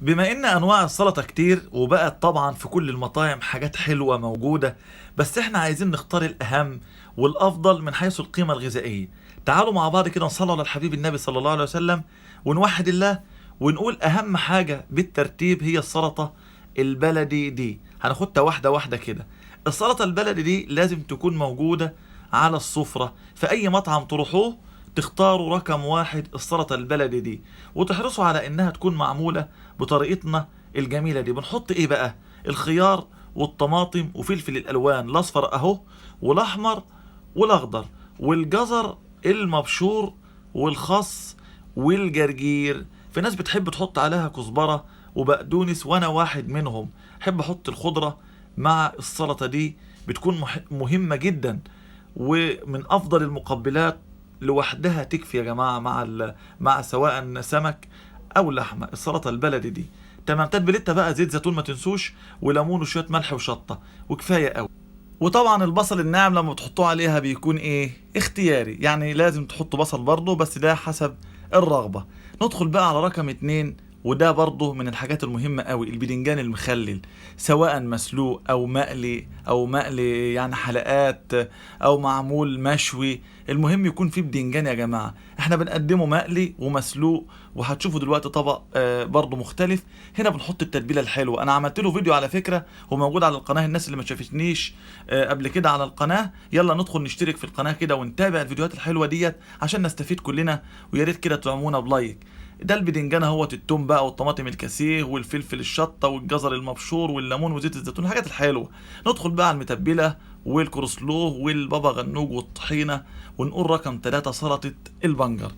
بما ان انواع السلطه كتير وبقت طبعا في كل المطاعم حاجات حلوه موجوده، بس احنا عايزين نختار الاهم والافضل من حيث القيمه الغذائيه. تعالوا مع بعض كده نصلي على الحبيب النبي صلى الله عليه وسلم ونوحد الله ونقول اهم حاجه بالترتيب هي السلطه البلدي دي. هناخدها واحده واحده كده. السلطه البلدي دي لازم تكون موجوده على السفره في اي مطعم تروحوه. تختاروا رقم واحد السلطة البلدي دي، وتحرصوا على انها تكون معمولة بطريقتنا الجميلة دي. بنحط ايه بقى؟ الخيار والطماطم وفلفل الالوان الاصفر اهو، والاحمر والاخضر، والجزر المبشور، والخس، والجرجير. في ناس بتحب تحط عليها كزبرة وبقدونس، وانا واحد منهم. احب احط الخضرة مع السلطة دي، بتكون مهمة جدا، ومن افضل المقبلات. لوحدها تكفي يا جماعه مع سواء سمك او لحمه. السلطه البلدي دي تمام. تتبيلتها بقى زيت زيتون ما تنسوش، وليمون وشويه ملح وشطه، وكفايه قوي. وطبعا البصل الناعم لما بتحطوه عليها بيكون ايه؟ اختياري، يعني لازم تحطوا بصل برضه، بس ده حسب الرغبه. ندخل بقى على رقم اتنين، وده برضه من الحاجات المهمة قوي، البدنجان المخلل، سواء مسلوق او مقلي يعني حلقات، او معمول مشوي. المهم يكون فيه بدنجان يا جماعة. احنا بنقدمه مقلي ومسلوق، وهتشوفوا دلوقتي طبق برضه مختلف. هنا بنحط التتبيلة الحلوة. انا عملت له فيديو على فكرة وموجود على القناة، الناس اللي ما شافتنيش قبل كده على القناة يلا ندخل نشترك في القناة كده ونتابع الفيديوهات الحلوة ديت عشان نستفيد كلنا. ويا ريت كده تعمونا بلايك. ده البدنجان اهوت، التوم بقى والطماطم الكثير والفلفل الشطه والجزر المبشور والليمون وزيت الزيتون، الحاجات الحلوه. ندخل بقى على المتبله والكروسلو والبابا غنوج والطحينه، ونقول رقم 3 سلطه البنجر.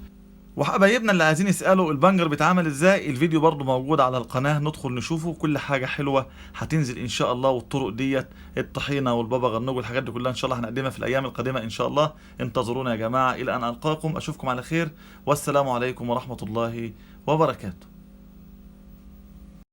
وحبايبنا اللي عايزين يسالوا البنجر بيتعمل ازاي، الفيديو برضو موجود على القناه، ندخل نشوفه. كل حاجه حلوه هتنزل ان شاء الله، والطرق ديت الطحينه والبابا غنوج والحاجات دي كلها ان شاء الله هنقدمها في الايام القادمه ان شاء الله. انتظرونا يا جماعه. الى ان القاكم اشوفكم على خير، والسلام عليكم ورحمه الله وبركاته.